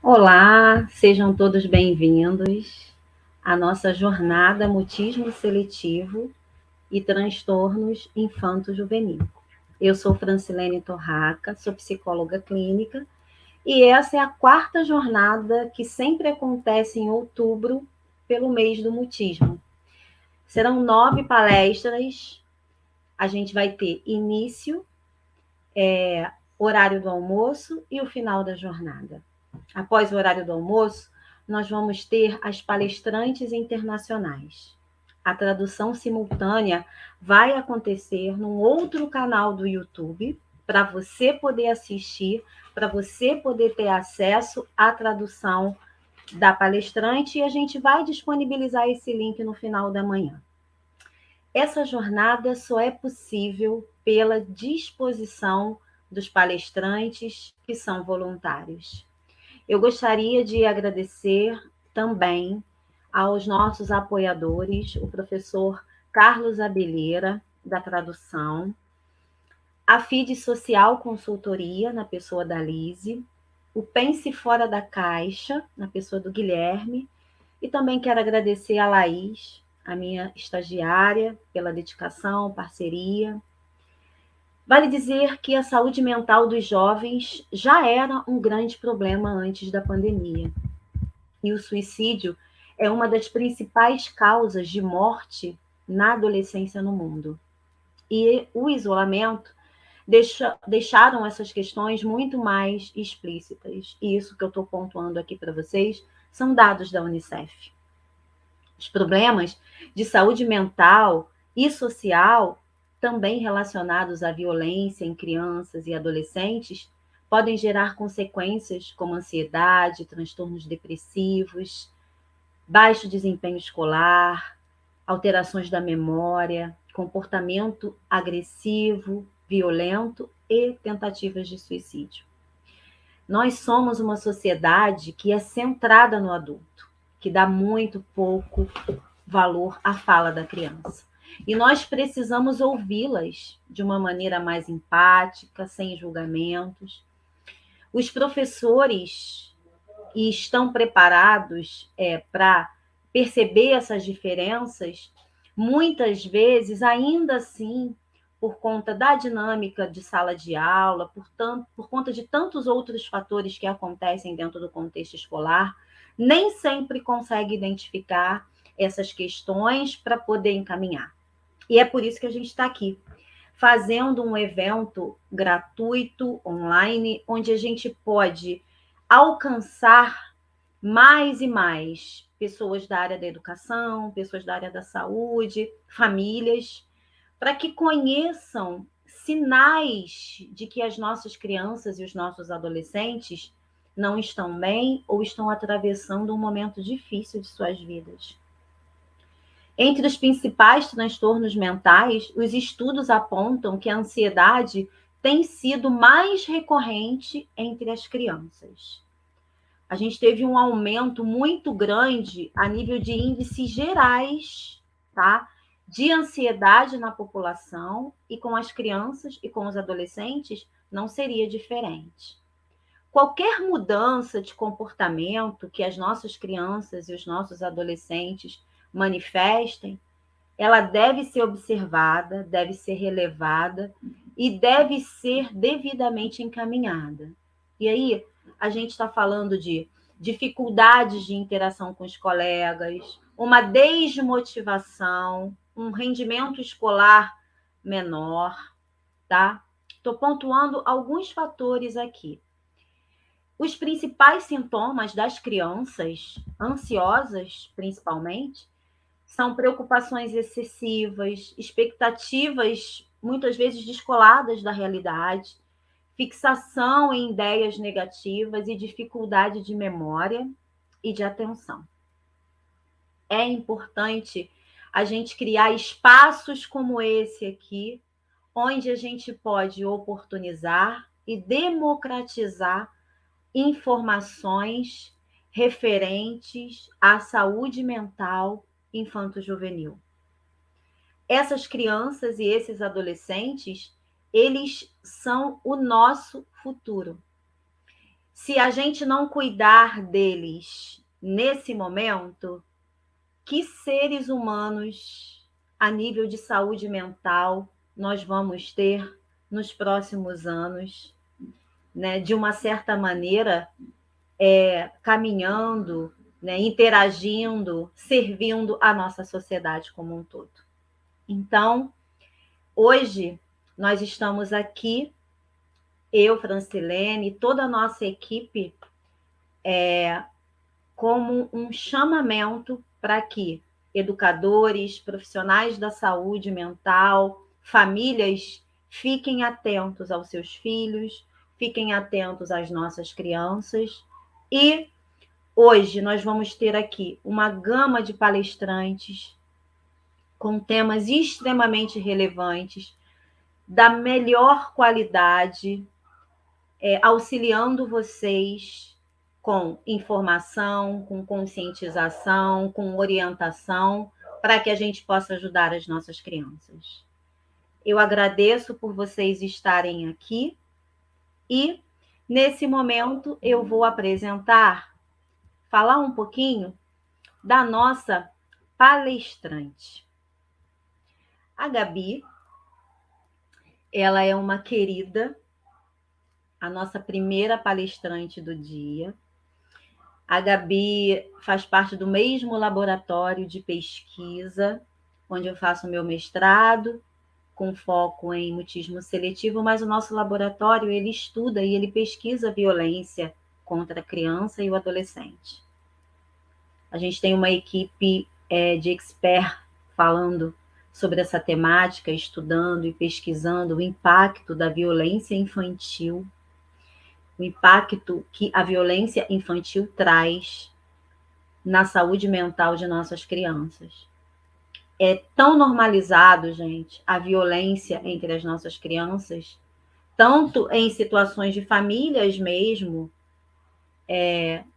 Olá, sejam todos bem-vindos à nossa jornada Mutismo Seletivo e Transtornos Infanto-Juvenil. Eu sou Francilene Torraca, sou psicóloga clínica e essa é a quarta jornada que sempre acontece em outubro pelo mês do mutismo. Serão 9 palestras, a gente vai ter início, horário do almoço e o final da jornada. Após o horário do almoço, nós vamos ter as palestrantes internacionais. A tradução simultânea vai acontecer num outro canal do YouTube para você poder assistir, para você poder ter acesso à tradução da palestrante e a gente vai disponibilizar esse link no final da manhã. Essa jornada só é possível pela disposição dos palestrantes que são voluntários. Eu gostaria de agradecer também aos nossos apoiadores, o professor Carlos Abelheira, da tradução, a FID Social Consultoria, na pessoa da Lise, o Pense Fora da Caixa, na pessoa do Guilherme, e também quero agradecer a Laís, a minha estagiária, pela dedicação, parceria. Vale dizer que a saúde mental dos jovens já era um grande problema antes da pandemia. E o suicídio é uma das principais causas de morte na adolescência no mundo. E o isolamento deixaram essas questões muito mais explícitas. E isso que eu estou pontuando aqui para vocês são dados da Unicef. Os problemas de saúde mental e social, também relacionados à violência em crianças e adolescentes, podem gerar consequências como ansiedade, transtornos depressivos, baixo desempenho escolar, alterações da memória, comportamento agressivo, violento e tentativas de suicídio. Nós somos uma sociedade que é centrada no adulto, que dá muito pouco valor à fala da criança. E nós precisamos ouvi-las de uma maneira mais empática, sem julgamentos. Os professores estão preparados para perceber essas diferenças, muitas vezes, ainda assim, por conta da dinâmica de sala de aula, por conta de tantos outros fatores que acontecem dentro do contexto escolar, nem sempre consegue identificar essas questões para poder encaminhar. E é por isso que a gente está aqui, fazendo um evento gratuito, online, onde a gente pode alcançar mais e mais pessoas da área da educação, pessoas da área da saúde, famílias, para que conheçam sinais de que as nossas crianças e os nossos adolescentes não estão bem ou estão atravessando um momento difícil de suas vidas. Entre os principais transtornos mentais, os estudos apontam que a ansiedade tem sido mais recorrente entre as crianças. A gente teve um aumento muito grande a nível de índices gerais, tá? De ansiedade na população, e com as crianças e com os adolescentes não seria diferente. Qualquer mudança de comportamento que as nossas crianças e os nossos adolescentes manifestem, ela deve ser observada, deve ser relevada e deve ser devidamente encaminhada. E aí, a gente está falando de dificuldades de interação com os colegas, uma desmotivação, um rendimento escolar menor, tá? Estou pontuando alguns fatores aqui. Os principais sintomas das crianças, ansiosas principalmente, são preocupações excessivas, expectativas muitas vezes descoladas da realidade, fixação em ideias negativas e dificuldade de memória e de atenção. É importante a gente criar espaços como esse aqui, onde a gente pode oportunizar e democratizar informações referentes à saúde mental infanto-juvenil. Essas crianças e esses adolescentes, eles são o nosso futuro. se a gente não cuidar deles nesse momento, que seres humanos a nível de saúde mental nós vamos ter nos próximos anos, né? De uma certa maneira, caminhando, né? Interagindo, servindo a nossa sociedade como um todo. Então, hoje, nós estamos aqui, eu, Francilene, toda a nossa equipe, como um chamamento para que educadores, profissionais da saúde mental, famílias fiquem atentos aos seus filhos, fiquem atentos às nossas crianças. E hoje nós vamos ter aqui uma gama de palestrantes com temas extremamente relevantes, da melhor qualidade, auxiliando vocês com informação, com conscientização, com orientação, para que a gente possa ajudar as nossas crianças. Eu agradeço por vocês estarem aqui e, nesse momento, eu vou falar um pouquinho da nossa palestrante. A Gabi, ela é uma querida, a nossa primeira palestrante do dia. A Gabi faz parte do mesmo laboratório de pesquisa, onde eu faço meu mestrado, com foco em mutismo seletivo, mas o nosso laboratório, ele estuda e ele pesquisa a violência contra a criança e o adolescente. A gente tem uma equipe de expert falando sobre essa temática, estudando e pesquisando o impacto da violência infantil, o impacto que a violência infantil traz na saúde mental de nossas crianças. É tão normalizado, gente, a violência entre as nossas crianças, tanto em situações de famílias mesmo,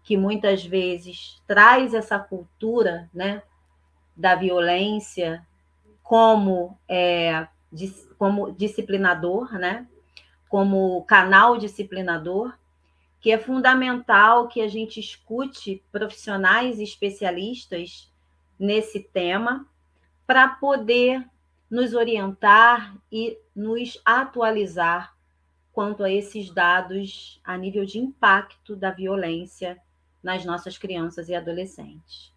que muitas vezes traz essa cultura, né, da violência como disciplinador, né, como canal disciplinador, que é fundamental que a gente escute profissionais e especialistas nesse tema para poder nos orientar e nos atualizar quanto a esses dados a nível de impacto da violência nas nossas crianças e adolescentes.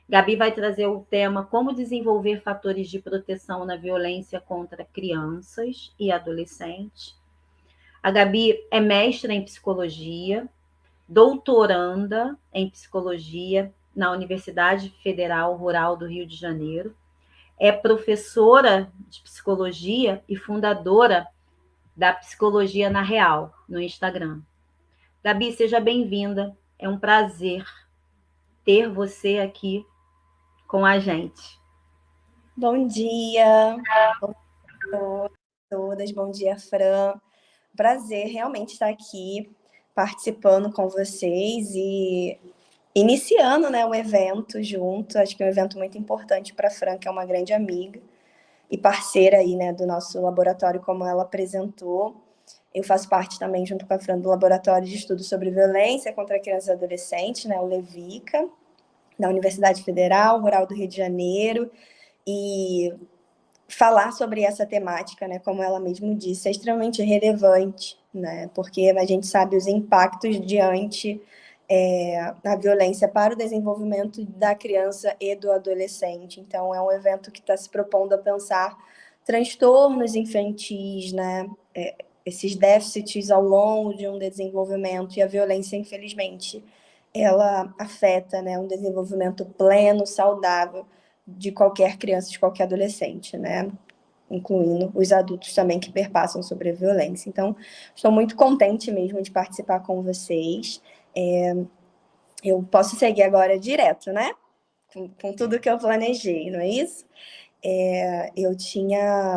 Gabi vai trazer o tema como desenvolver fatores de proteção na violência contra crianças e adolescentes. A Gabi é mestra em psicologia, doutoranda em psicologia na Universidade Federal Rural do Rio de Janeiro, é professora de psicologia e fundadora da Psicologia na Real, no Instagram. Gabi, seja bem-vinda. É um prazer ter você aqui com a gente. Bom dia. Bom dia a todas. Bom dia, Fran. Prazer realmente estar aqui participando com vocês e iniciando, né, um evento junto. Acho que é um evento muito importante para a Fran, que é uma grande amiga e parceira aí, né, do nosso laboratório, como ela apresentou. Eu faço parte também, junto com a Fran, do Laboratório de Estudos sobre Violência contra Crianças e Adolescentes, né, o LEVICA, da Universidade Federal Rural do Rio de Janeiro. E falar sobre essa temática, né, como ela mesma disse, é extremamente relevante, né, porque a gente sabe os impactos diante da violência para o desenvolvimento da criança e do adolescente. Então, é um evento que está se propondo a pensar transtornos infantis, né, esses déficits ao longo de um desenvolvimento, e a violência, infelizmente, ela afeta, né, um desenvolvimento pleno, saudável, de qualquer criança, de qualquer adolescente, né? Incluindo os adultos também que perpassam sobre a violência. Então, estou muito contente mesmo de participar com vocês. Eu posso seguir agora direto, né? Com tudo que eu planejei, não é isso?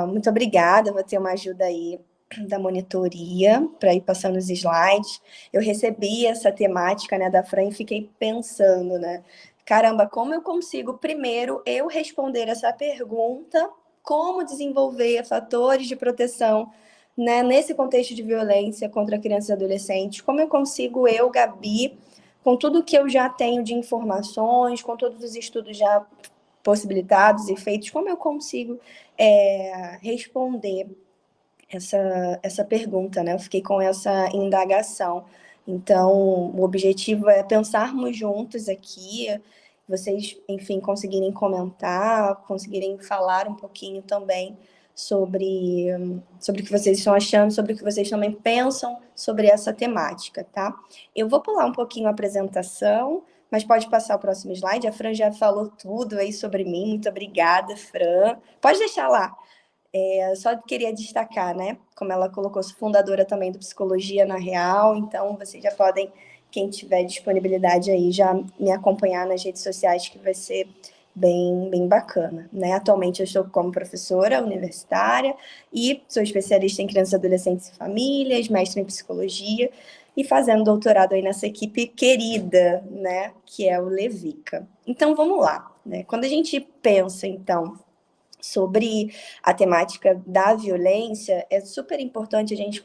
Muito obrigada, vou ter uma ajuda aí da monitoria para ir passando os slides. Eu recebi essa temática, né, da Fran e fiquei pensando, né? Caramba, como eu consigo primeiro eu responder essa pergunta, como desenvolver fatores de proteção né, nesse contexto de violência contra crianças e adolescentes, como eu consigo, Gabi, com tudo que eu já tenho de informações, com todos os estudos já possibilitados e feitos, como eu consigo responder essa pergunta, né? Eu fiquei com essa indagação. Então, o objetivo é pensarmos juntos aqui, vocês, enfim, conseguirem comentar, conseguirem falar um pouquinho também sobre o que vocês estão achando, sobre o que vocês também pensam sobre essa temática, tá? Eu vou pular um pouquinho a apresentação, mas pode passar o próximo slide. A Fran já falou tudo aí sobre mim. Muito obrigada, Fran. Pode deixar lá. Só queria destacar, né? Como ela colocou, sou fundadora também do Psicologia na Real, então vocês já podem, quem tiver disponibilidade aí, já me acompanhar nas redes sociais, que vai ser bem bacana, né? Atualmente eu estou como professora universitária e sou especialista em crianças, adolescentes e famílias, mestre em psicologia e fazendo doutorado aí nessa equipe querida, né? Que é o Levica. Então, vamos lá, né? Quando a gente pensa, então, sobre a temática da violência, é super importante a gente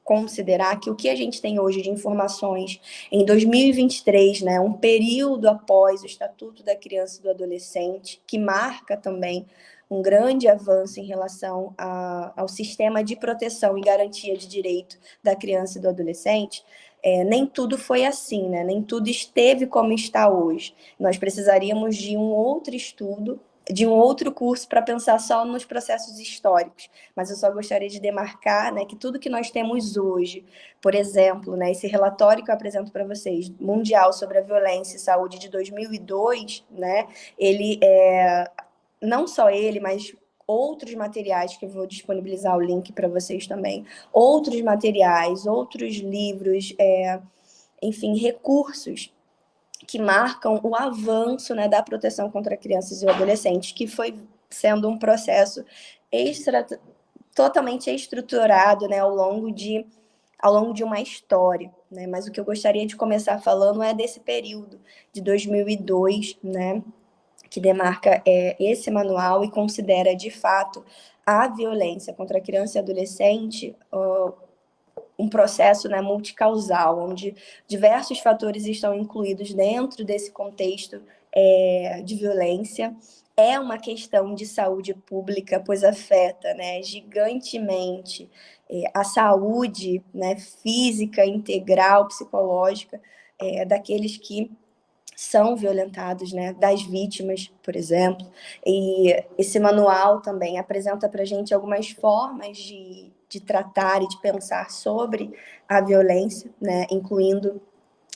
considerar que o que a gente tem hoje de informações em 2023, né, um período após o Estatuto da Criança e do Adolescente, que marca também um grande avanço em relação ao sistema de proteção e garantia de direito da criança e do adolescente, nem tudo foi assim, né? Nem tudo esteve como está hoje. Nós precisaríamos de um outro estudo, de um outro curso para pensar só nos processos históricos, mas eu só gostaria de demarcar, né, que tudo que nós temos hoje, por exemplo, né, esse relatório que eu apresento para vocês, Mundial sobre a Violência e Saúde de 2002, né, ele não só ele, mas outros materiais que eu vou disponibilizar o link para vocês também, outros materiais, outros livros, enfim, recursos que marcam o avanço, né, da proteção contra crianças e adolescentes, que foi sendo um processo totalmente estruturado, né, ao longo de uma história, né? Mas o que eu gostaria de começar falando é desse período de 2002, né, que demarca esse manual e considera, de fato, a violência contra a criança e adolescente um processo, né, multicausal, onde diversos fatores estão incluídos dentro desse contexto de violência. É uma questão de saúde pública, pois afeta, né, gigantemente a saúde, né, física, integral, psicológica daqueles que são violentados, né, das vítimas, por exemplo. E esse manual também apresenta para a gente algumas formas de tratar e de pensar sobre a violência, né, incluindo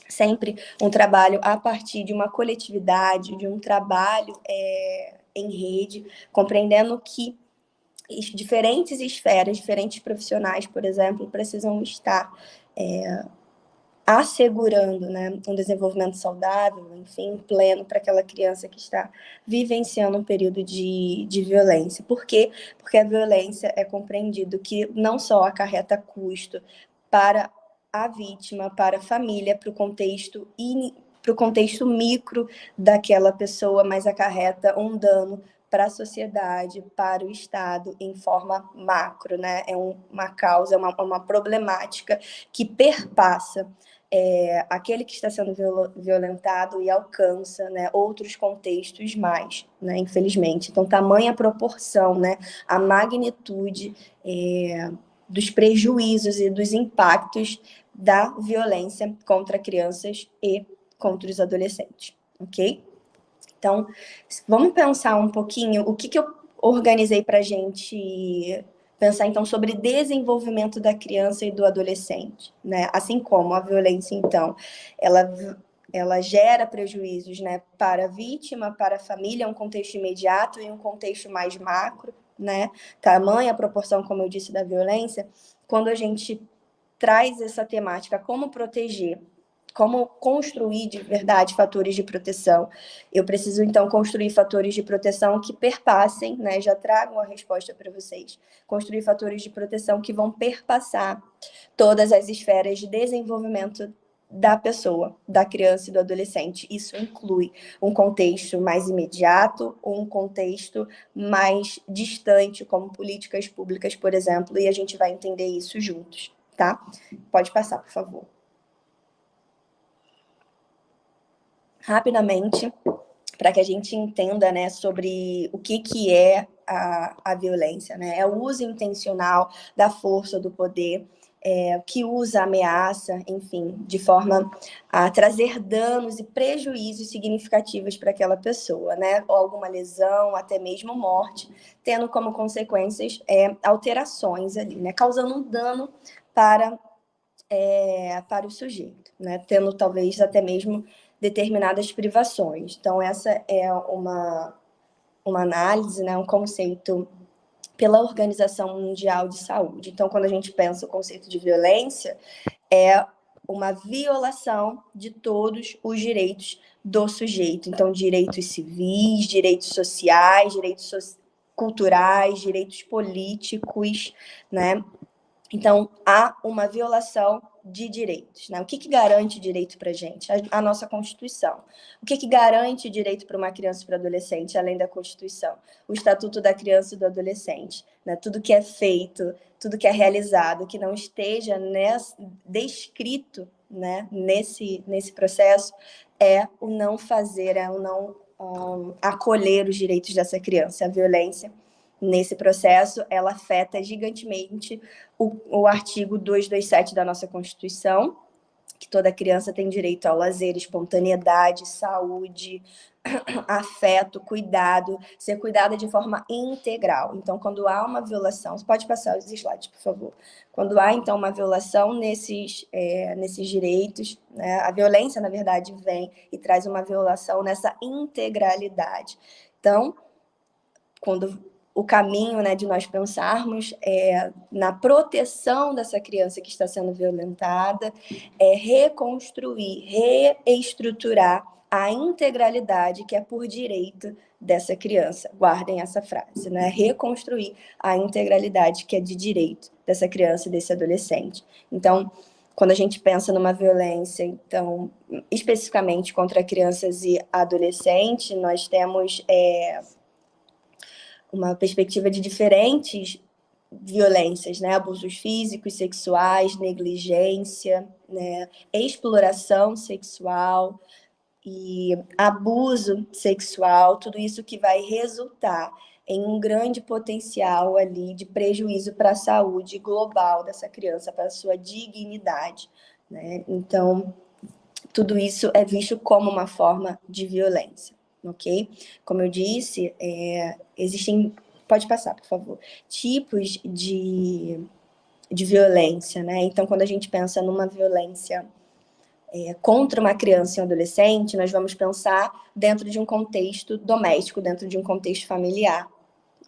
sempre um trabalho a partir de uma coletividade, de um trabalho em rede, compreendendo que diferentes esferas, diferentes profissionais, por exemplo, precisam estar assegurando, né, um desenvolvimento saudável, enfim, pleno para aquela criança que está vivenciando um período de violência. Por quê? Porque a violência é compreendido que não só acarreta custo para a vítima, para a família, para o contexto micro daquela pessoa, mas acarreta um dano para a sociedade, para o Estado, em forma macro, né? É uma causa, uma problemática que perpassa aquele que está sendo violentado e alcança, né, outros contextos mais, né, infelizmente. Então, tamanha proporção, né, a magnitude dos prejuízos e dos impactos da violência contra crianças e contra os adolescentes, ok? Então, vamos pensar um pouquinho o que eu organizei para a gente pensar, então, sobre desenvolvimento da criança e do adolescente, né? Assim como a violência, então, ela gera prejuízos, né, para a vítima, para a família, um contexto imediato e um contexto mais macro, né? Tamanha proporção, como eu disse, da violência. Quando a gente traz essa temática, como proteger, como construir de verdade fatores de proteção. Eu preciso, então, construir fatores de proteção que perpassem, né? Já trago a resposta para vocês. Construir fatores de proteção que vão perpassar todas as esferas de desenvolvimento da pessoa, da criança e do adolescente. Isso inclui um contexto mais imediato, um contexto mais distante, como políticas públicas, por exemplo, e a gente vai entender isso juntos, tá? Pode passar, por favor. Rapidamente, para que a gente entenda, né, sobre o que é a violência, né? É o uso intencional da força, do poder, que usa a ameaça, enfim, de forma a trazer danos e prejuízos significativos para aquela pessoa, né? Ou alguma lesão, até mesmo morte, tendo como consequências alterações ali, né? Causando um dano para o sujeito, né? Tendo talvez até mesmo determinadas privações. Então, essa é uma análise, né? Um conceito pela Organização Mundial de Saúde. Então, quando a gente pensa o conceito de violência, é uma violação de todos os direitos do sujeito. Então, direitos civis, direitos sociais, culturais, direitos políticos, né? Então, há uma violação de direitos, né? O que garante direito para a gente? A nossa Constituição. O que garante direito para uma criança e para o adolescente, além da Constituição? O Estatuto da Criança e do Adolescente, né? Tudo que é feito, tudo que é realizado, que não esteja descrito, né, nesse processo, é o não fazer, é o não acolher os direitos dessa criança. A violência, nesse processo, ela afeta gigantemente o artigo 227 da nossa Constituição, que toda criança tem direito ao lazer, espontaneidade, saúde, afeto, cuidado, ser cuidada de forma integral. Então, quando há uma violação, você pode passar os slides, por favor. Quando há, então, uma violação nesses direitos, né, a violência, na verdade, vem e traz uma violação nessa integralidade. Então, quando o caminho, né, de nós pensarmos na proteção dessa criança que está sendo violentada, reconstruir, reestruturar a integralidade que é por direito dessa criança. Guardem essa frase, né? Reconstruir a integralidade que é de direito dessa criança e desse adolescente. Então, quando a gente pensa numa violência, então, especificamente contra crianças e adolescentes, nós temos uma perspectiva de diferentes violências, né? Abusos físicos, sexuais, negligência, né? Exploração sexual e abuso sexual, tudo isso que vai resultar em um grande potencial ali de prejuízo para a saúde global dessa criança, para a sua dignidade, né? Então, tudo isso é visto como uma forma de violência, ok? Como eu disse, existem, pode passar, por favor, tipos de violência, né? Então, quando a gente pensa numa violência contra uma criança e um adolescente, nós vamos pensar dentro de um contexto doméstico, dentro de um contexto familiar,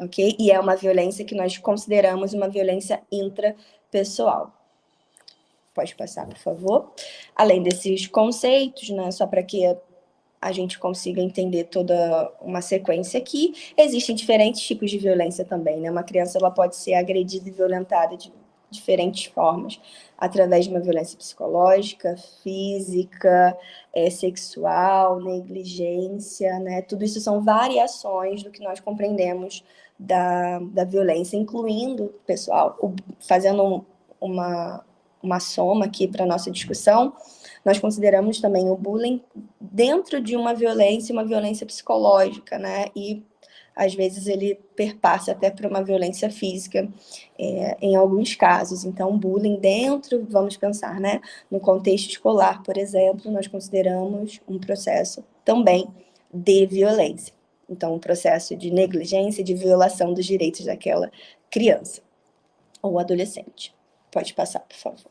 ok? E é uma violência que nós consideramos uma violência intrapessoal. Pode passar, por favor. Além desses conceitos, né, só para que a gente consiga entender toda uma sequência aqui, existem diferentes tipos de violência também, né? Uma criança ela pode ser agredida e violentada de diferentes formas, através de uma violência psicológica, física, sexual, negligência, né? Tudo isso são variações do que nós compreendemos da violência, incluindo, pessoal, fazendo uma soma aqui para a nossa discussão, nós consideramos também o bullying dentro de uma violência psicológica, né? E, às vezes, ele perpassa até para uma violência física, em alguns casos. Então, bullying dentro, vamos pensar, né? No contexto escolar, por exemplo, nós consideramos um processo também de violência. Então, um processo de negligência, de violação dos direitos daquela criança ou adolescente. Pode passar, por favor.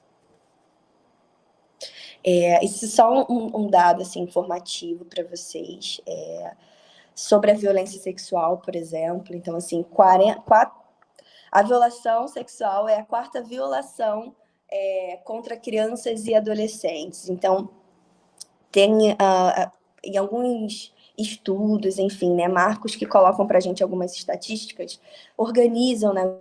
Isso é só um dado assim, informativo para vocês sobre a violência sexual, por exemplo. Então, assim, a violação sexual é a quarta violação contra crianças e adolescentes. Então, tem em alguns estudos, enfim, né, marcos que colocam para a gente algumas estatísticas, organizam, né,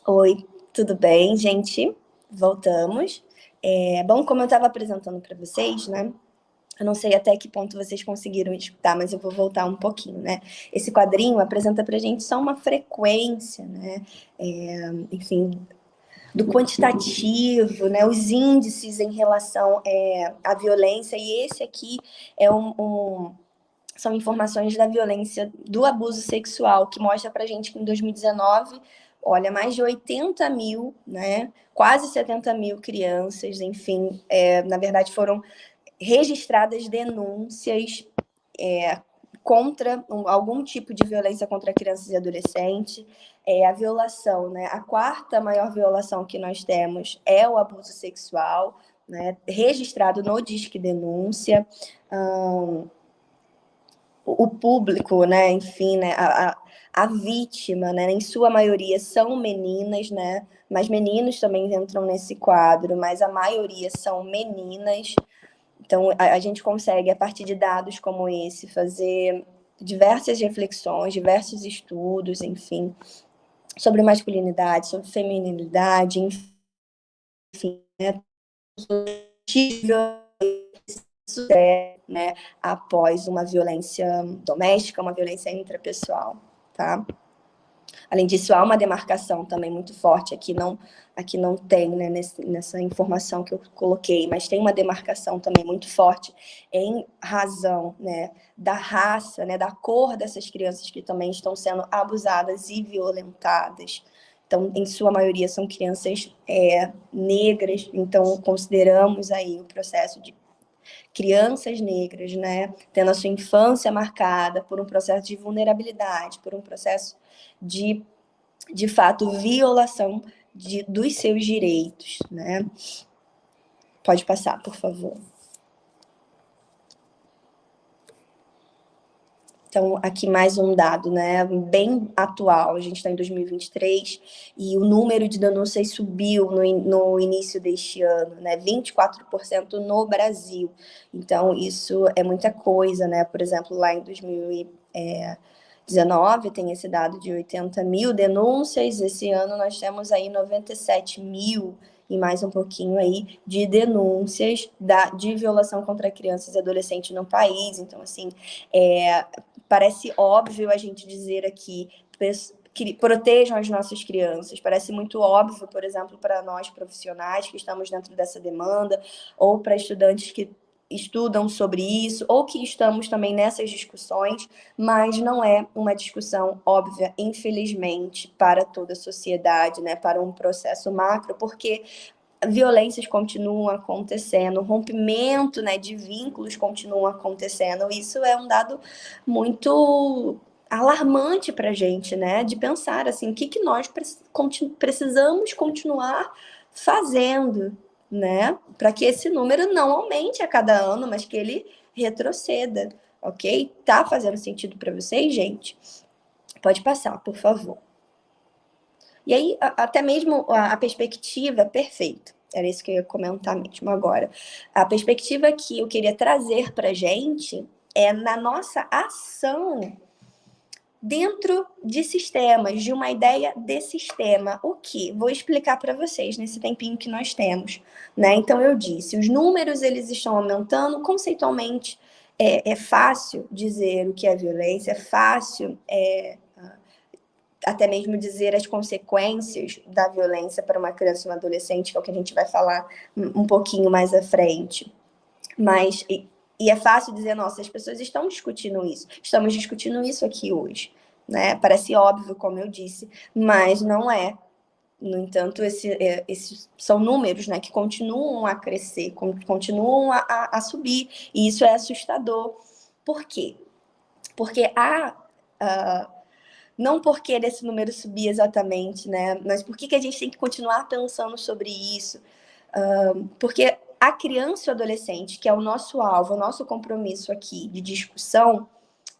Oi, tudo bem, gente? Voltamos. Bom, como eu estava apresentando para vocês, né? Eu não sei até que ponto vocês conseguiram escutar, mas eu vou voltar um pouquinho, né? Esse quadrinho apresenta para a gente só uma frequência, né? Enfim, do quantitativo, né? Os índices em relação à violência. E esse aqui é são informações da violência do abuso sexual, que mostra para a gente que em 2019, olha, mais de 80 mil, né? Quase 70 mil crianças, enfim, na verdade foram registradas denúncias contra algum tipo de violência contra crianças e adolescentes. A violação, né? A quarta maior violação que nós temos é o abuso sexual, né? Registrado no Disque Denúncia. O público, né? Enfim, né? A vítima, né? Em sua maioria são meninas, né? Mas meninos também entram nesse quadro, mas a maioria são meninas. Então, a gente consegue, a partir de dados como esse, fazer diversas reflexões, diversos estudos, enfim, sobre masculinidade, sobre feminilidade, enfim, né? Isso né, após uma violência doméstica, uma violência intrapessoal, tá? Além disso, há uma demarcação também muito forte, aqui não tem, né, nessa informação que eu coloquei, mas tem uma demarcação também muito forte em razão, né, da raça, né, da cor dessas crianças que também estão sendo abusadas e violentadas. Então, em sua maioria, são crianças negras, então consideramos aí o processo de crianças negras, né, tendo a sua infância marcada por um processo de vulnerabilidade, por um processo de fato, violação dos seus direitos, né? Pode passar, por favor. Então, aqui mais um dado, né, bem atual. A gente está em 2023 e o número de denúncias subiu no início deste ano, né, 24% no Brasil. Então, isso é muita coisa, né? Por exemplo, lá em 2019 tem esse dado de 80 mil denúncias. Esse ano nós temos aí 97 mil e mais um pouquinho aí de denúncias de violação contra crianças e adolescentes no país. Então, assim, parece óbvio a gente dizer aqui que protejam as nossas crianças. Parece muito óbvio, por exemplo, para nós profissionais que estamos dentro dessa demanda, ou para estudantes que estudam sobre isso, ou que estamos também nessas discussões, mas não é uma discussão óbvia, infelizmente, para toda a sociedade, né, para um processo macro, porque violências continuam acontecendo, rompimento, né, de vínculos continuam acontecendo. Isso é um dado muito alarmante para a gente, né, de pensar assim, o que nós precisamos continuar fazendo, né, para que esse número não aumente a cada ano, mas que ele retroceda, ok? Tá fazendo sentido para vocês, gente? Pode passar, por favor. E aí, até mesmo a perspectiva, perfeito. Era isso que eu ia comentar mesmo agora. A perspectiva que eu queria trazer para a gente é na nossa ação dentro de sistemas, de uma ideia de sistema. O que? Vou explicar para vocês nesse tempinho que nós temos, né? Então, eu disse, os números eles estão aumentando, conceitualmente é fácil dizer o que é violência, é fácil até mesmo dizer as consequências da violência para uma criança e um adolescente, que é o que a gente vai falar um pouquinho mais à frente. Mas, e é fácil dizer, nossa, as pessoas estão discutindo isso, estamos discutindo isso aqui hoje, né? Parece óbvio, como eu disse, mas não é. No entanto, esses são números, né, que continuam a crescer, continuam a subir, e isso é assustador. Por quê? Porque não porque esse número subir exatamente, né? Mas por que a gente tem que continuar pensando sobre isso? Porque a criança e o adolescente, que é o nosso alvo, o nosso compromisso aqui de discussão,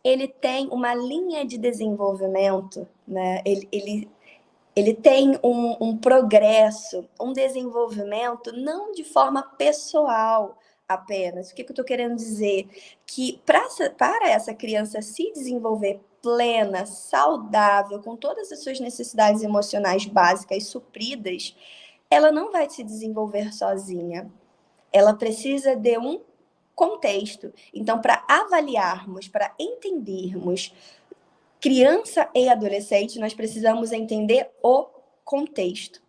ele tem uma linha de desenvolvimento, né? Ele tem um progresso, um desenvolvimento, não de forma pessoal apenas. O que eu estou querendo dizer? Que para essa criança se desenvolver plena, saudável, com todas as suas necessidades emocionais básicas supridas, ela não vai se desenvolver sozinha. Ela precisa de um contexto. Então, para avaliarmos, para entendermos criança e adolescente, nós precisamos entender o contexto.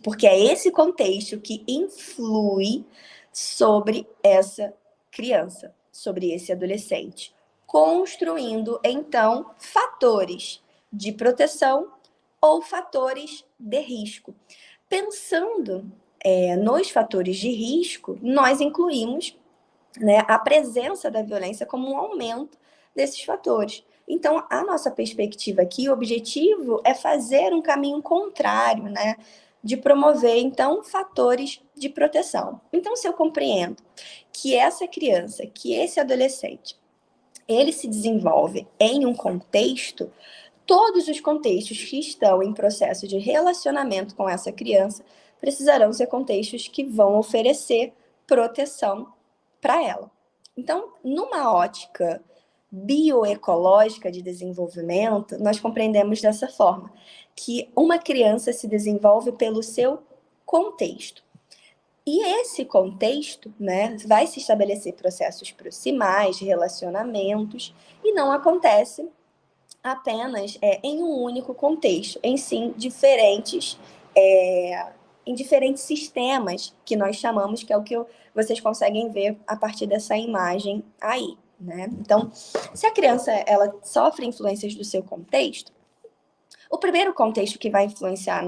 Porque é esse contexto que influi sobre essa criança, sobre esse adolescente, construindo, então, fatores de proteção ou fatores de risco. Pensando nos fatores de risco, nós incluímos, né, a presença da violência como um aumento desses fatores. Então, a nossa perspectiva aqui, o objetivo é fazer um caminho contrário, né, de promover, então, fatores de proteção. Então, se eu compreendo que essa criança, que esse adolescente, ele se desenvolve em um contexto, todos os contextos que estão em processo de relacionamento com essa criança precisarão ser contextos que vão oferecer proteção para ela. Então, numa ótica bioecológica de desenvolvimento, nós compreendemos dessa forma, que uma criança se desenvolve pelo seu contexto. E esse contexto, né, vai se estabelecer processos proximais, relacionamentos, e não acontece apenas em um único contexto, em sim em diferentes sistemas que nós chamamos, que é o que vocês conseguem ver a partir dessa imagem aí, né? Então, se a criança ela sofre influências do seu contexto, o primeiro contexto que vai influenciar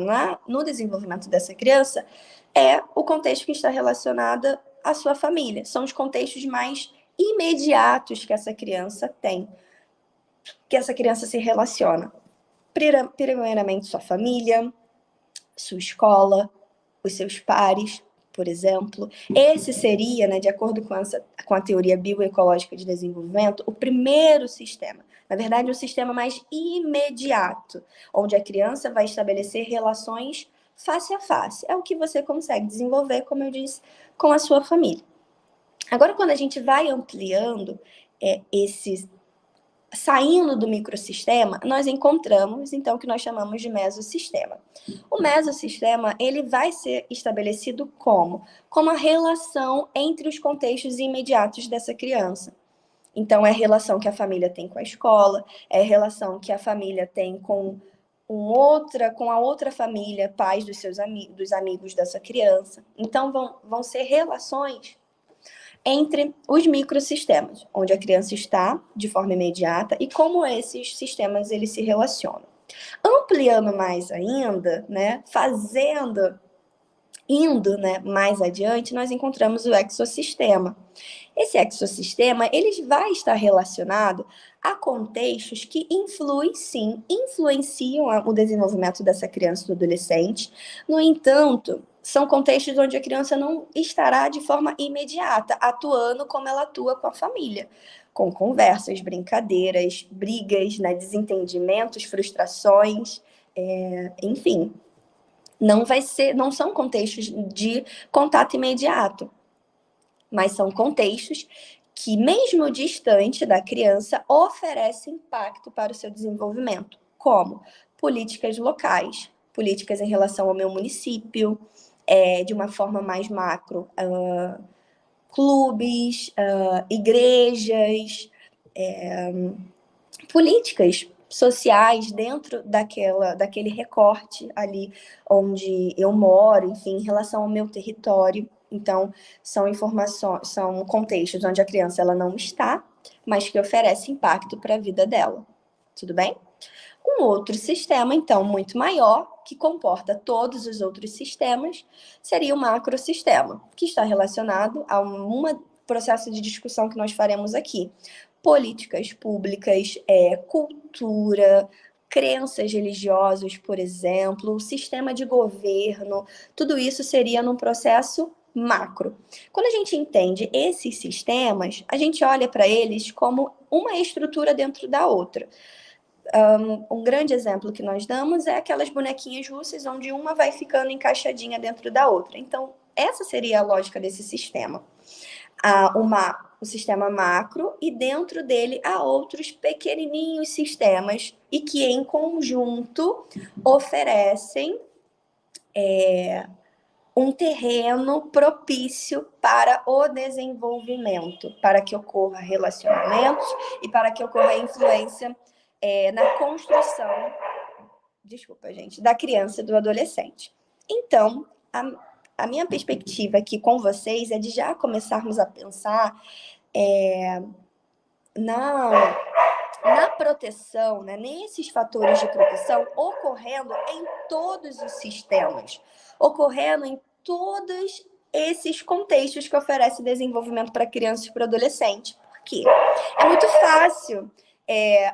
no desenvolvimento dessa criança é o contexto que está relacionado à sua família. São os contextos mais imediatos que essa criança tem, que essa criança se relaciona. Primeiramente, sua família, sua escola, os seus pares, por exemplo. Esse seria, né, de acordo com a teoria bioecológica de desenvolvimento, o primeiro sistema. Na verdade, o sistema mais imediato, onde a criança vai estabelecer relações face a face. É o que você consegue desenvolver, como eu disse, com a sua família. Agora, quando a gente vai ampliando saindo do microsistema, nós encontramos, então, o que nós chamamos de mesossistema. O mesossistema, ele vai ser estabelecido como a relação entre os contextos imediatos dessa criança. Então, é a relação que a família tem com a escola, é a relação que a família tem com a outra família, pais dos amigos dessa criança. Então, vão ser relações entre os microsistemas, onde a criança está de forma imediata e como esses sistemas eles se relacionam. Ampliando mais ainda, né, indo, né, mais adiante, nós encontramos o exossistema. Esse ele vai estar relacionado a contextos que influenciam o desenvolvimento dessa criança e do adolescente. No entanto, são contextos onde a criança não estará de forma imediata atuando como ela atua com a família, com conversas, brincadeiras, brigas, né, desentendimentos, frustrações, enfim. Não são contextos de contato imediato, mas são contextos que, mesmo distante da criança, oferecem impacto para o seu desenvolvimento, como políticas locais, políticas em relação ao meu município, de uma forma mais macro, clubes, igrejas, políticas sociais dentro daquele recorte ali onde eu moro, enfim, em relação ao meu território. Então, são contextos onde a criança ela não está, mas que oferece impacto para a vida dela. Tudo bem? Um outro sistema, então, muito maior, que comporta todos os outros sistemas, seria o macrosistema, que está relacionado a um processo de discussão que nós faremos aqui. Políticas públicas, cultura, crenças religiosas, por exemplo, o sistema de governo, tudo isso seria num processo macro. Quando a gente entende esses sistemas, a gente olha para eles como uma estrutura dentro da outra. Um grande exemplo que nós damos é aquelas bonequinhas russas, onde uma vai ficando encaixadinha dentro da outra. Então, essa seria a lógica desse sistema. Há o sistema macro e dentro dele há outros pequenininhos sistemas e que em conjunto oferecem um terreno propício para o desenvolvimento, para que ocorra relacionamentos e para que ocorra influência na construção, desculpa, gente, da criança e do adolescente. Então, a minha perspectiva aqui com vocês é de já começarmos a pensar na proteção, né, nesses fatores de proteção ocorrendo em todos os sistemas, ocorrendo em todos esses contextos que oferece desenvolvimento para criança e para adolescente. Por quê? É muito fácil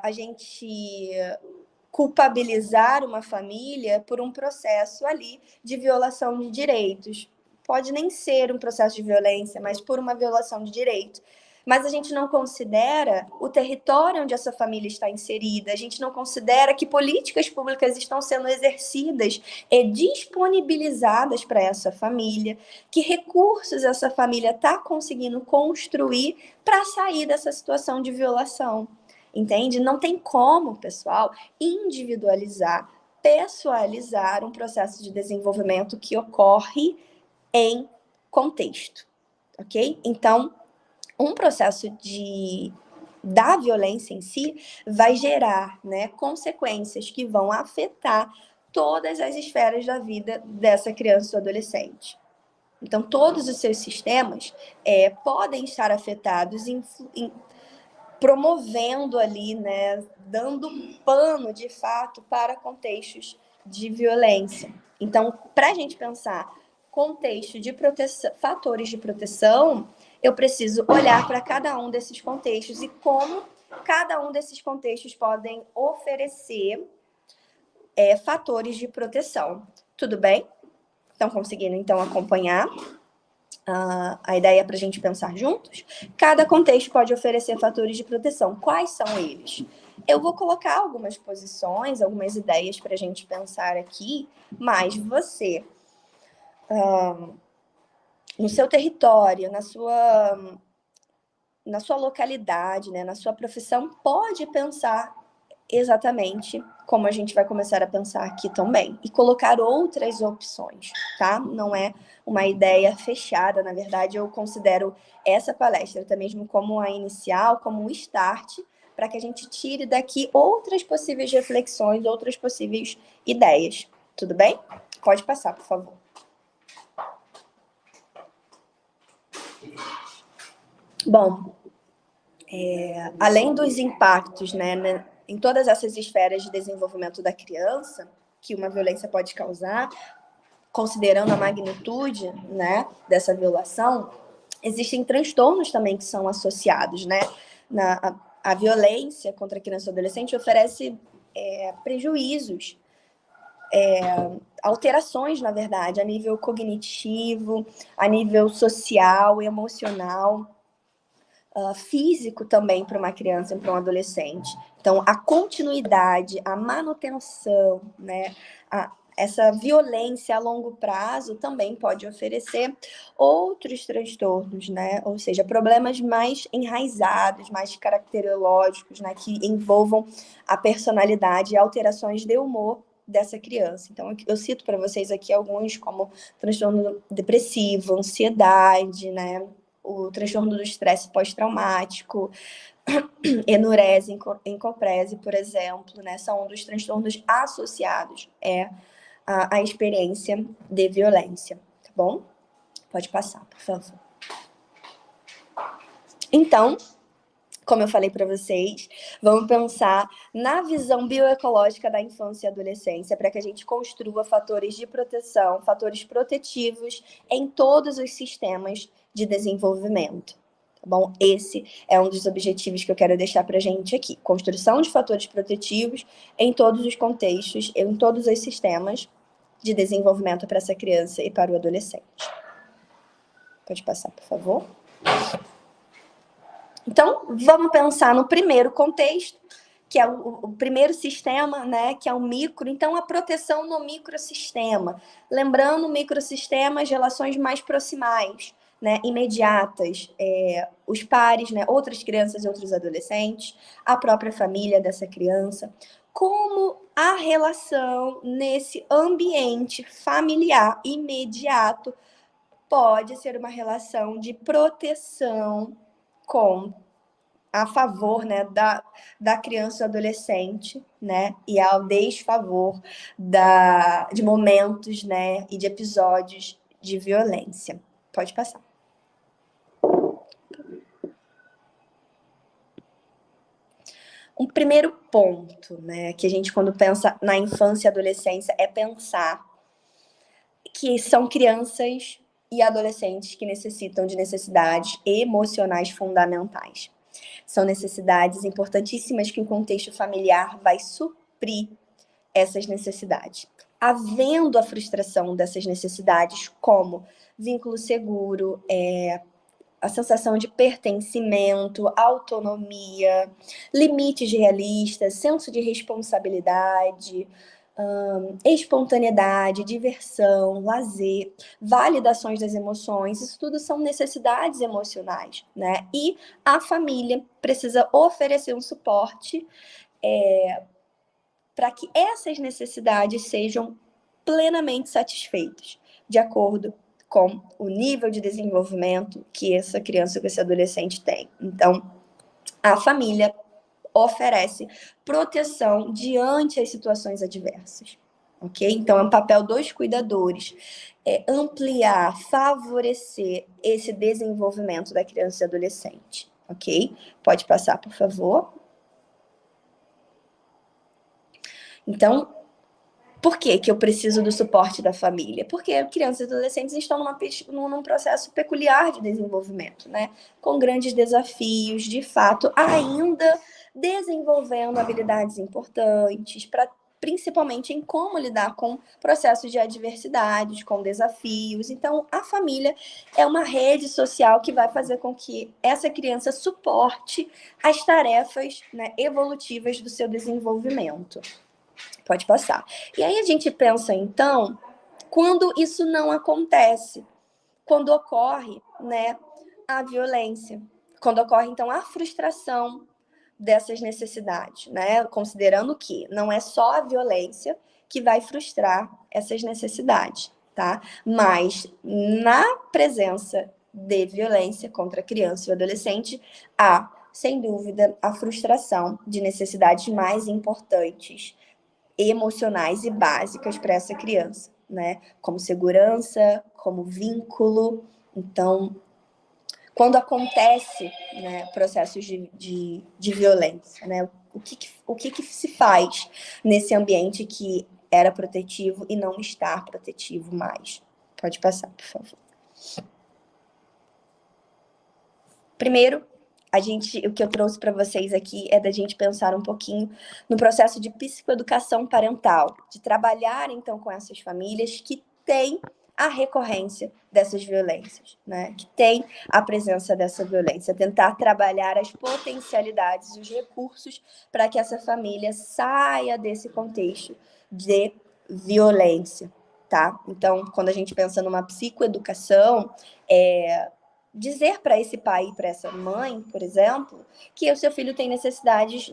a gente culpabilizar uma família por um processo ali de violação de direitos. Pode nem ser um processo de violência, mas por uma violação de direito. Mas a gente não considera o território onde essa família está inserida, a gente não considera que políticas públicas estão sendo exercidas e disponibilizadas para essa família, que recursos essa família está conseguindo construir para sair dessa situação de violação. Entende? Não tem como, pessoal, individualizar, pessoalizar um processo de desenvolvimento que ocorre em contexto, ok? Então, um processo da violência em si vai gerar, né, consequências que vão afetar todas as esferas da vida dessa criança ou adolescente. Então, todos os seus sistemas podem estar afetados, promovendo ali, né, dando pano, de fato, para contextos de violência. Então, para a gente pensar contexto de proteção, fatores de proteção, eu preciso olhar para cada um desses contextos e como cada um desses contextos podem oferecer fatores de proteção. Tudo bem? Estão conseguindo, então, acompanhar a ideia para a gente pensar juntos? Cada contexto pode oferecer fatores de proteção. Quais são eles? Eu vou colocar algumas posições, algumas ideias para a gente pensar aqui, mas você, no seu território, na sua localidade, né, na sua profissão, pode pensar exatamente como a gente vai começar a pensar aqui também, e colocar outras opções, tá? Não é uma ideia fechada, na verdade, eu considero essa palestra até mesmo como a inicial, como um start, para que a gente tire daqui outras possíveis reflexões, outras possíveis ideias. Tudo bem? Pode passar, por favor. Bom, além dos impactos, né, em todas essas esferas de desenvolvimento da criança, que uma violência pode causar, considerando a magnitude, né, dessa violação, existem transtornos também que são associados, né? A violência contra a criança e adolescente oferece prejuízos, alterações, na verdade, a nível cognitivo, a nível social, emocional, físico também para uma criança e para um adolescente. Então, a continuidade, a manutenção, né, essa violência a longo prazo também pode oferecer outros transtornos, né? Ou seja, problemas mais enraizados, mais caracterológicos, né? Que envolvam a personalidade e alterações de humor dessa criança. Então, eu cito para vocês aqui alguns, como transtorno depressivo, ansiedade, né? O transtorno do estresse pós-traumático, enurese, encoprese, por exemplo, né? São um dos transtornos associados a experiência de violência, tá bom? Pode passar, por favor. Então, como eu falei para vocês, vamos pensar na visão bioecológica da infância e adolescência para que a gente construa fatores de proteção, fatores protetivos em todos os sistemas de desenvolvimento. Tá bom? Esse é um dos objetivos que eu quero deixar para a gente aqui. Construção de fatores protetivos em todos os contextos, em todos os sistemas de desenvolvimento para essa criança e para o adolescente. Pode passar, por favor. Então, vamos pensar no primeiro contexto, que é o primeiro sistema, né, que é o micro. Então, a proteção no microsistema. Lembrando, microsistema, as relações mais proximais, né, imediatas, os pares, né, outras crianças e outros adolescentes, a própria família dessa criança, como a relação nesse ambiente familiar imediato pode ser uma relação de proteção a favor, né, da criança e adolescente, né, e ao desfavor de momentos, né, e de episódios de violência. Pode passar. Um primeiro ponto, né, que a gente, quando pensa na infância e adolescência, é pensar que são crianças e adolescentes que necessitam de necessidades emocionais fundamentais. São necessidades importantíssimas que o contexto familiar vai suprir essas necessidades. Havendo a frustração dessas necessidades, como vínculo seguro, a sensação de pertencimento, autonomia, limites realistas, senso de responsabilidade, espontaneidade, diversão, lazer, validações das emoções, isso tudo são necessidades emocionais, né? E a família precisa oferecer um suporte para que essas necessidades sejam plenamente satisfeitas, de acordo com o nível de desenvolvimento que essa criança ou esse adolescente tem. Então, a família oferece proteção diante as situações adversas, ok? Então, é um papel dos cuidadores, ampliar, favorecer esse desenvolvimento da criança e adolescente, ok? Pode passar, por favor. Então, por que eu preciso do suporte da família? Porque crianças e adolescentes estão num processo peculiar de desenvolvimento, né? Com grandes desafios, de fato, ainda desenvolvendo habilidades importantes, principalmente em como lidar com processos de adversidades, com desafios. Então, a família é uma rede social que vai fazer com que essa criança suporte as tarefas, né, evolutivas do seu desenvolvimento. Pode passar. E aí a gente pensa, então, quando isso não acontece, quando ocorre, né, a violência, quando ocorre, então, a frustração dessas necessidades, né, considerando que não é só a violência que vai frustrar essas necessidades, tá? Mas na presença de violência contra a criança e o adolescente, há, sem dúvida, a frustração de necessidades mais importantes, emocionais e básicas para essa criança, né? Como segurança, como vínculo. Então, quando acontece, né, processos de violência, né? O que se faz nesse ambiente que era protetivo e não está protetivo mais? Pode passar, por favor. Primeiro, o que eu trouxe para vocês aqui é da gente pensar um pouquinho no processo de psicoeducação parental, de trabalhar, então, com essas famílias que têm a recorrência dessas violências, né? Que tem a presença dessa violência, tentar trabalhar as potencialidades e os recursos para que essa família saia desse contexto de violência, tá? Então, quando a gente pensa numa psicoeducação, dizer para esse pai e para essa mãe, por exemplo, que o seu filho tem necessidades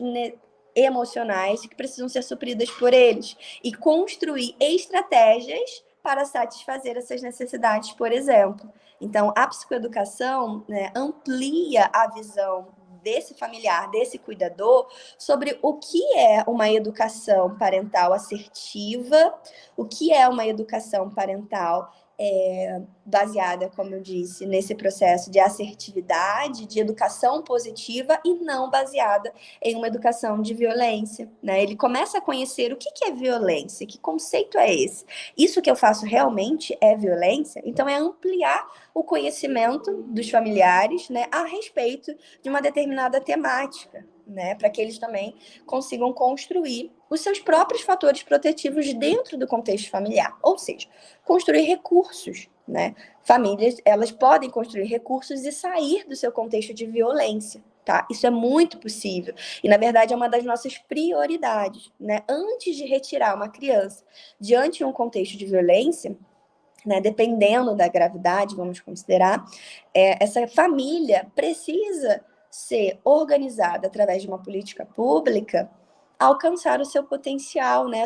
emocionais que precisam ser supridas por eles e construir estratégias para satisfazer essas necessidades, por exemplo. Então, a psicoeducação, né, amplia a visão desse familiar, desse cuidador, sobre o que é uma educação parental assertiva, o que é uma educação parental baseada, como eu disse, nesse processo de assertividade, de educação positiva e não baseada em uma educação de violência, né? Ele começa a conhecer o que é violência, que conceito é esse? Isso que eu faço realmente é violência? Então, é ampliar o conhecimento dos familiares, né, a respeito de uma determinada temática, né, para que eles também consigam construir os seus próprios fatores protetivos dentro do contexto familiar, ou seja, construir recursos, né? Famílias, elas podem construir recursos e sair do seu contexto de violência, tá? Isso é muito possível e, na verdade, é uma das nossas prioridades, né? Antes de retirar uma criança diante de um contexto de violência, né, dependendo da gravidade, vamos considerar, essa família precisa ser organizada através de uma política pública, alcançar o seu potencial, né,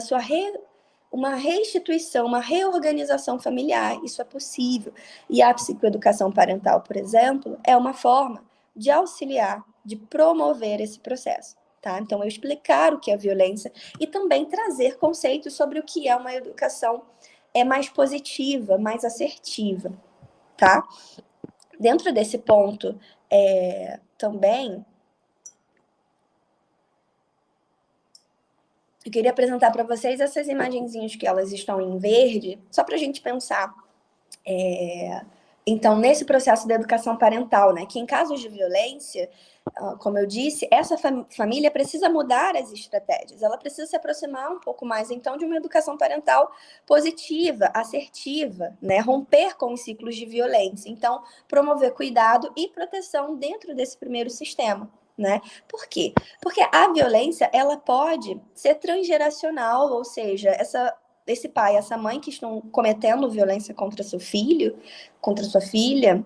uma restituição, uma reorganização familiar, isso é possível. E a psicoeducação parental, por exemplo, é uma forma de auxiliar, de promover esse processo. Tá? Então, eu explicar o que é violência e também trazer conceitos sobre o que é uma educação mais positiva, mais assertiva, tá? Dentro desse ponto, também, eu queria apresentar para vocês essas imagenzinhas que elas estão em verde, só para a gente pensar, então, nesse processo da educação parental, né, que em casos de violência, como eu disse, essa família precisa mudar as estratégias, ela precisa se aproximar um pouco mais, então, de uma educação parental positiva, assertiva, né, romper com os ciclos de violência. Então, promover cuidado e proteção dentro desse primeiro sistema. Né? Por quê? Porque a violência, ela pode ser transgeracional, ou seja, esse pai, essa mãe que estão cometendo violência contra seu filho, contra sua filha,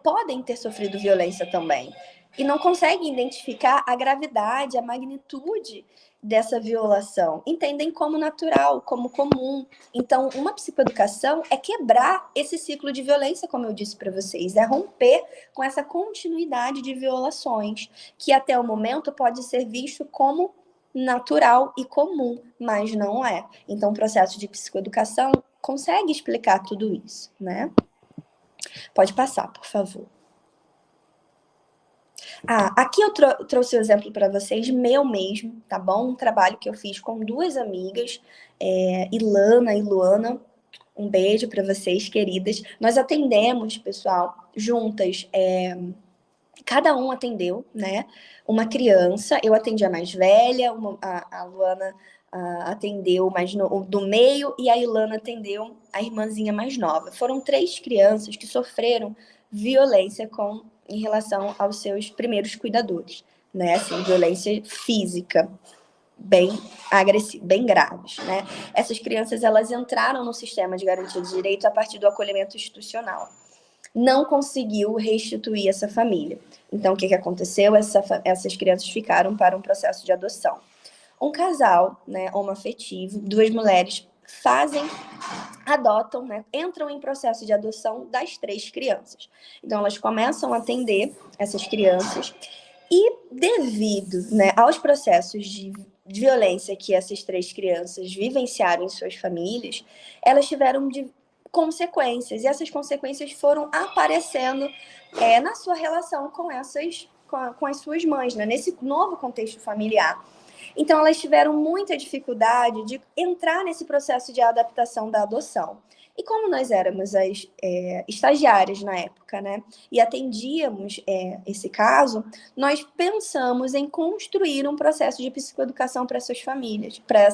podem ter sofrido violência também. E não conseguem identificar a gravidade, a magnitude dessa violação. Entendem como natural, como comum. Então, uma psicoeducação é quebrar esse ciclo de violência, como eu disse para vocês, é romper com essa continuidade de violações, que até o momento pode ser visto como natural e comum, mas não é. Então, o processo de psicoeducação consegue explicar tudo isso, né? Pode passar, por favor. Aqui eu trouxe o exemplo para vocês, meu mesmo, tá bom? Um trabalho que eu fiz com duas amigas, Ilana e Luana. Um beijo para vocês, queridas. Nós atendemos, pessoal, juntas. Cada um atendeu, né? Uma criança, eu atendi a mais velha, a Luana atendeu mais do meio e a Ilana atendeu a irmãzinha mais nova. Foram 3 crianças que sofreram violência em relação aos seus primeiros cuidadores, né? Assim, violência física bem agressiva, bem graves, né? Essas crianças, elas entraram no sistema de garantia de direitos a partir do acolhimento institucional. Não conseguiu restituir essa família. Então, o que aconteceu? Essas crianças ficaram para um processo de adoção. Um casal, né, homoafetivo, 2 mulheres adotam, né, entram em processo de adoção das 3 crianças. Então, elas começam a atender essas crianças e, devido, né, aos processos de violência que essas 3 crianças vivenciaram em suas famílias, elas tiveram consequências, e essas consequências foram aparecendo na sua relação com as suas mães, né, nesse novo contexto familiar. Então, elas tiveram muita dificuldade de entrar nesse processo de adaptação da adoção. E como nós éramos as estagiárias na época, né, e atendíamos esse caso, nós pensamos em construir um processo de psicoeducação para essas famílias, para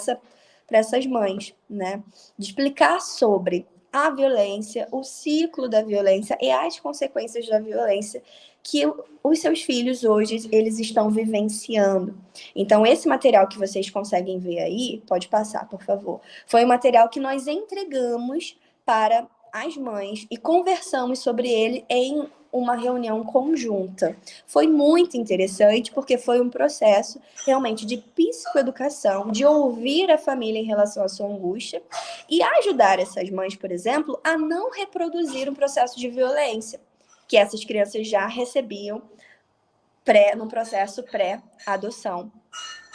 essas mães, né, de explicar sobre a violência, o ciclo da violência e as consequências da violência que os seus filhos hoje eles estão vivenciando. Então, esse material que vocês conseguem ver aí, pode passar, por favor, foi o material que nós entregamos para as mães e conversamos sobre ele em uma reunião conjunta. Foi muito interessante, porque foi um processo realmente de psicoeducação, de ouvir a família em relação à sua angústia e ajudar essas mães, por exemplo, a não reproduzir um processo de violência que essas crianças já recebiam no processo pré-adoção.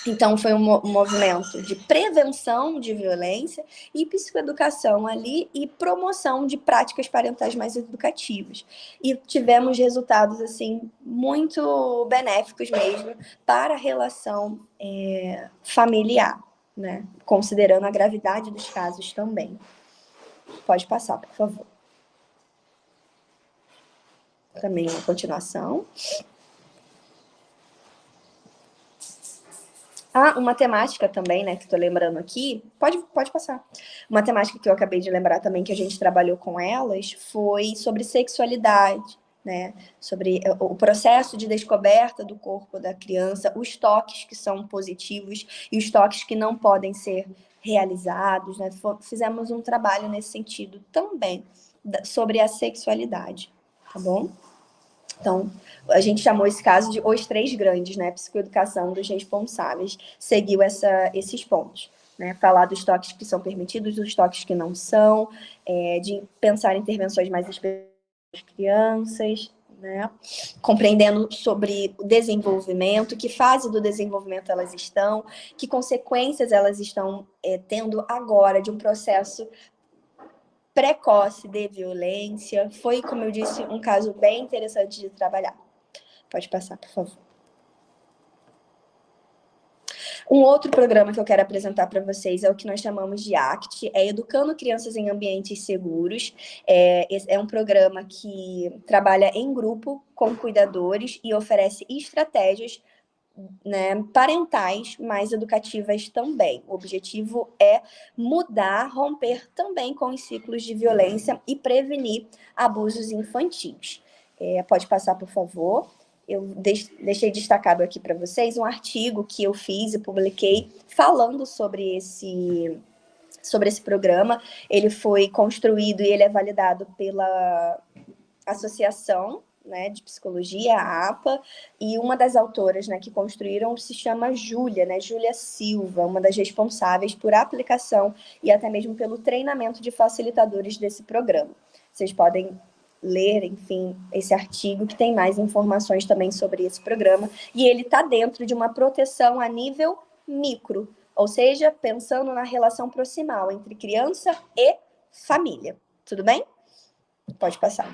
Então, foi um movimento de prevenção de violência e psicoeducação ali e promoção de práticas parentais mais educativas. E tivemos resultados, assim, muito benéficos mesmo para a relação familiar, né? Considerando a gravidade dos casos também. Pode passar, por favor. Também uma continuação. Uma temática também, né, que estou lembrando aqui, pode passar. Uma temática que eu acabei de lembrar também, que a gente trabalhou com elas, foi sobre sexualidade, né, sobre o processo de descoberta do corpo da criança, os toques que são positivos e os toques que não podem ser realizados, né? Fizemos um trabalho nesse sentido também, sobre a sexualidade, tá bom? Então, a gente chamou esse caso de Os Três Grandes, né? Psicoeducação dos responsáveis. Seguiu esses pontos, né? Falar dos toques que são permitidos, dos toques que não são, de pensar em intervenções mais específicas para as crianças, né? Compreendendo sobre o desenvolvimento, que fase do desenvolvimento elas estão, que consequências elas estão tendo agora de um processo precoce de violência. Foi, como eu disse, um caso bem interessante de trabalhar. Pode passar, por favor. Um outro programa que eu quero apresentar para vocês é o que nós chamamos de ACT, é Educando Crianças em Ambientes Seguros. É um programa que trabalha em grupo com cuidadores e oferece estratégias, né, parentais, mais educativas também. O objetivo é mudar, romper também com os ciclos de violência e prevenir abusos infantis. Pode passar, por favor. Eu deixei destacado aqui para vocês um artigo que eu fiz e publiquei falando sobre esse programa. Ele foi construído e ele é validado pela Associação, né, de Psicologia, a APA, e uma das autoras, né, que construíram se chama Júlia, né, Júlia Silva, uma das responsáveis por aplicação e até mesmo pelo treinamento de facilitadores desse programa. Vocês podem ler, enfim, esse artigo que tem mais informações também sobre esse programa, e ele está dentro de uma proteção a nível micro, ou seja, pensando na relação proximal entre criança e família. Tudo bem? Pode passar,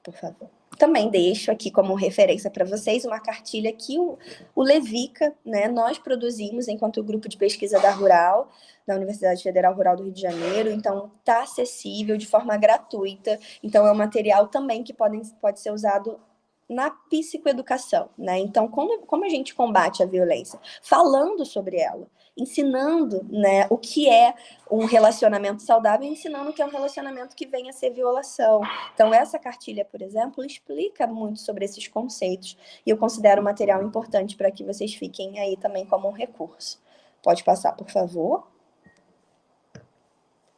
por favor. Também deixo aqui como referência para vocês uma cartilha que o Levica, né, nós produzimos enquanto grupo de pesquisa da Rural, da Universidade Federal Rural do Rio de Janeiro. Então, está acessível de forma gratuita. Então, é um material também que pode ser usado na psicoeducação, né? Então, como a gente combate a violência? Falando sobre ela, ensinando, né, o que é um relacionamento saudável, ensinando o que é um relacionamento que venha a ser violação. Então, essa cartilha, por exemplo, explica muito sobre esses conceitos, e eu considero um material importante para que vocês fiquem aí também como um recurso. Pode passar, por favor.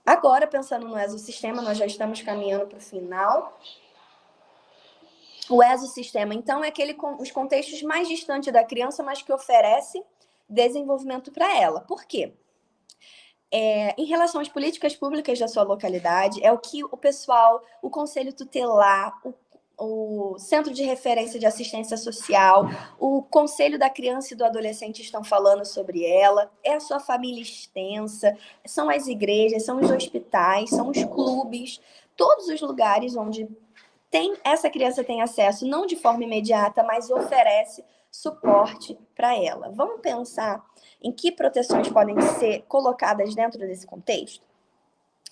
Agora, pensando no exosistema, nós já estamos caminhando para o final. O exosistema, então, é os contextos mais distantes da criança, mas que oferece desenvolvimento para ela. Por quê? Em relação às políticas públicas da sua localidade, é o que o pessoal, o Conselho Tutelar, o Centro de Referência de Assistência Social, o Conselho da Criança e do Adolescente estão falando sobre ela, é a sua família extensa, são as igrejas, são os hospitais, são os clubes, todos os lugares onde essa criança tem acesso, não de forma imediata, mas oferece suporte para ela. Vamos pensar em que proteções podem ser colocadas dentro desse contexto?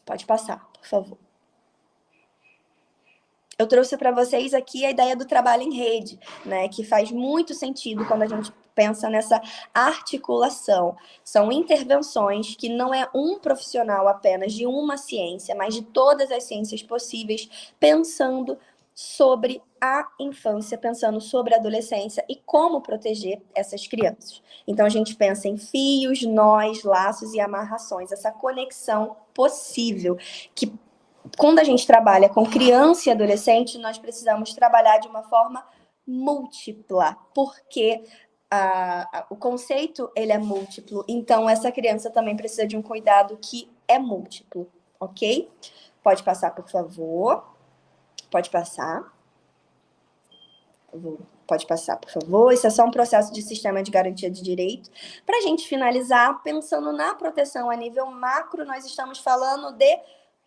Pode passar, por favor. Eu trouxe para vocês aqui a ideia do trabalho em rede, né, que faz muito sentido quando a gente pensa nessa articulação. São intervenções que não é um profissional apenas de uma ciência, mas de todas as ciências possíveis, pensando sobre a infância, pensando sobre a adolescência e como proteger essas crianças. Então, a gente pensa em fios, nós, laços e amarrações, essa conexão possível, que quando a gente trabalha com criança e adolescente, nós precisamos trabalhar de uma forma múltipla, porque o conceito ele é múltiplo, então essa criança também precisa de um cuidado que é múltiplo, ok? Pode passar, por favor. Pode passar. Pode passar, por favor. Isso é só um processo de sistema de garantia de direito. Para a gente finalizar, pensando na proteção a nível macro, nós estamos falando de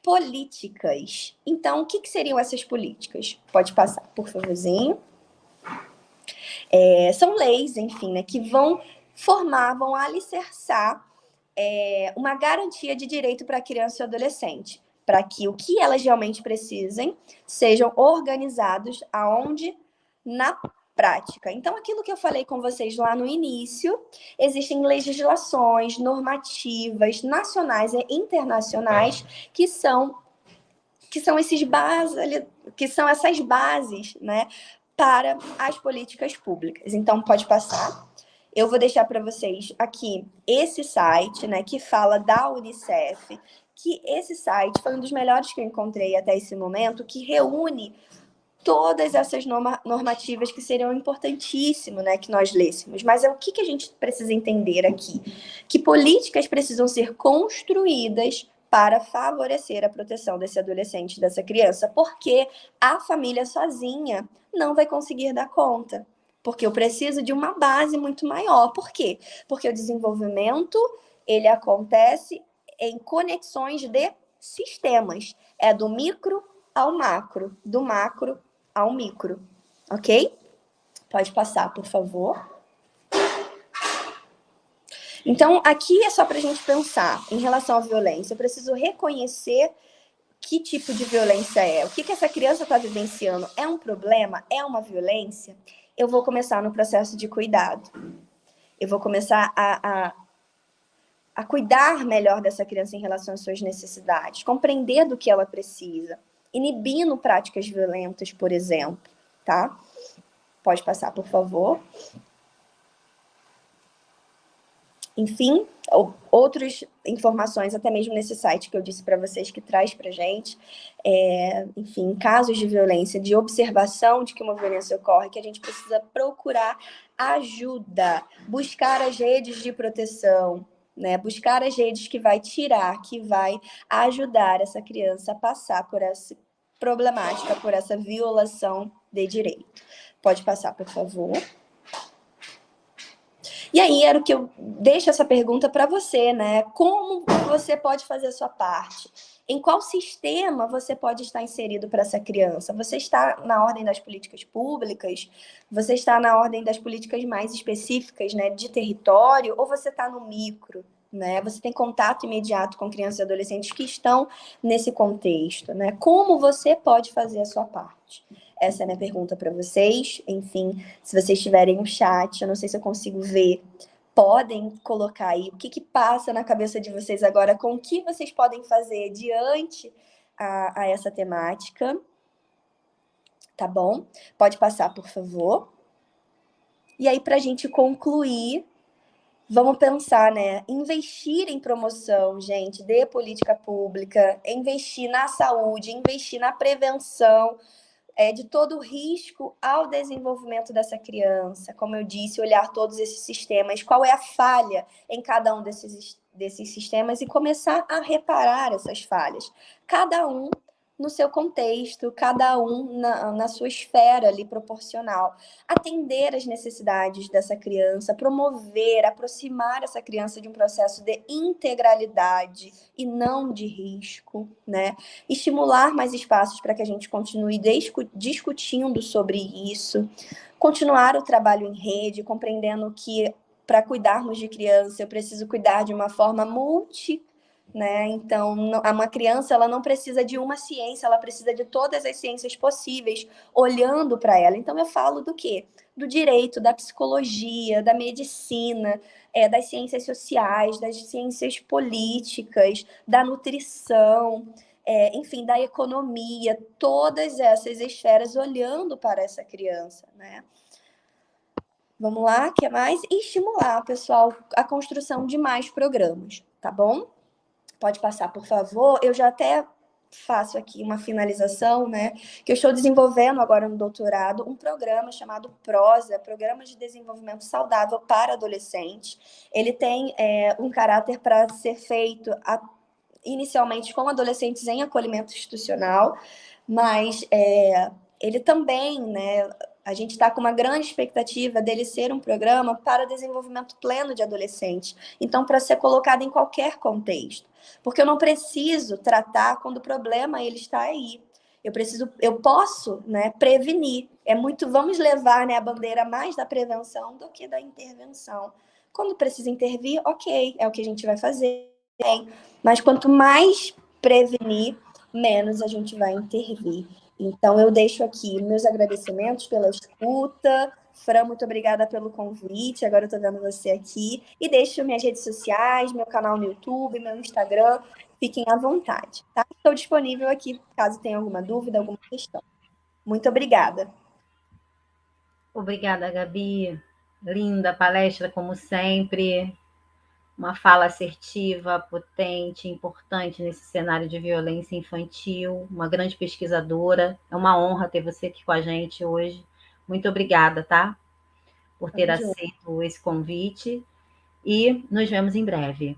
políticas. Então, o que seriam essas políticas? Pode passar, por favorzinho. São leis, enfim, né, que vão alicerçar uma garantia de direito para a criança e adolescente, para que o que elas realmente precisem sejam organizados aonde? Na prática. Então, aquilo que eu falei com vocês lá no início, existem legislações, normativas nacionais e internacionais que são essas bases, né, para as políticas públicas. Então, pode passar. Eu vou deixar para vocês aqui esse site, né, que fala da Unicef, que esse site foi um dos melhores que eu encontrei até esse momento, que reúne todas essas normativas que seriam importantíssimo, né, que nós lêssemos. Mas o que a gente precisa entender aqui? Que políticas precisam ser construídas para favorecer a proteção desse adolescente, dessa criança, porque a família sozinha não vai conseguir dar conta. Porque eu preciso de uma base muito maior. Por quê? Porque o desenvolvimento, ele acontece em conexões de sistemas. É do micro ao macro, do macro ao micro, ok? Pode passar, por favor. Então, aqui é só para a gente pensar em relação à violência. Eu preciso reconhecer que tipo de violência é, o que essa criança está vivenciando. É um problema? É uma violência? Eu vou começar no processo de cuidado. Eu vou começar a cuidar melhor dessa criança em relação às suas necessidades, compreender do que ela precisa, inibindo práticas violentas, por exemplo, tá? Pode passar, por favor. Enfim, outras informações, até mesmo nesse site que eu disse para vocês, que traz para a gente, enfim, casos de violência, de observação de que uma violência ocorre, que a gente precisa procurar ajuda, buscar as redes de proteção, né? Buscar as redes que vai tirar, que vai ajudar essa criança a passar por essa problemática, por essa violação de direito. Pode passar, por favor. E aí era o que eu deixo essa pergunta para você, né? Como você pode fazer a sua parte? Em qual sistema você pode estar inserido para essa criança? Você está na ordem das políticas públicas? Você está na ordem das políticas mais específicas, né, de território? Ou você está no micro, né? Você tem contato imediato com crianças e adolescentes que estão nesse contexto, né? Como você pode fazer a sua parte? Essa é a minha pergunta para vocês. Enfim, se vocês tiverem um chat, eu não sei se eu consigo ver, podem colocar aí o que passa na cabeça de vocês agora, com o que vocês podem fazer diante a essa temática. Tá bom? Pode passar, por favor. E aí, para a gente concluir, vamos pensar, né? Investir em promoção, gente, de política pública, investir na saúde, investir na prevenção, de todo o risco ao desenvolvimento dessa criança. Como eu disse, olhar todos esses sistemas, qual é a falha em cada um desses sistemas e começar a reparar essas falhas. Cada um no seu contexto, cada um na sua esfera ali proporcional. Atender às necessidades dessa criança, promover, aproximar essa criança de um processo de integralidade e não de risco, né? Estimular mais espaços para que a gente continue discutindo sobre isso, continuar o trabalho em rede, compreendendo que para cuidarmos de criança, eu preciso cuidar de uma forma né? Então, uma criança, ela não precisa de uma ciência, ela precisa de todas as ciências possíveis, olhando para ela. Então, eu falo do quê? Do direito, da psicologia, da medicina, das ciências sociais, das ciências políticas, da nutrição, enfim, da economia, todas essas esferas olhando para essa criança, né? Vamos lá, o que mais? E estimular, pessoal, a construção de mais programas, tá bom? Pode passar, por favor. Eu já até faço aqui uma finalização, né? Que eu estou desenvolvendo agora no doutorado um programa chamado PROSA, Programa de Desenvolvimento Saudável para Adolescentes. Ele tem um caráter para ser feito inicialmente com adolescentes em acolhimento institucional, mas ele também, né? A gente está com uma grande expectativa dele ser um programa para desenvolvimento pleno de adolescentes. Então, para ser colocado em qualquer contexto. Porque eu não preciso tratar quando o problema ele está aí. Eu posso, né, prevenir. Vamos levar, né, a bandeira mais da prevenção do que da intervenção. Quando precisa intervir, ok, é o que a gente vai fazer. Mas quanto mais prevenir, menos a gente vai intervir. Então, eu deixo aqui meus agradecimentos pela escuta. Fran, muito obrigada pelo convite. Agora eu estou vendo você aqui. E deixo minhas redes sociais, meu canal no YouTube, meu Instagram. Fiquem à vontade, tá? Estou disponível aqui, caso tenha alguma dúvida, alguma questão. Muito obrigada. Obrigada, Gabi. Linda palestra, como sempre. Uma fala assertiva, potente, importante nesse cenário de violência infantil. Uma grande pesquisadora. É uma honra ter você aqui com a gente hoje. Muito obrigada, tá? Por ter Tamo junto. aceito esse convite. E nos vemos em breve.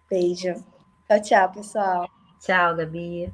Beijo. Tchau, tchau, pessoal. Tchau, Gabi.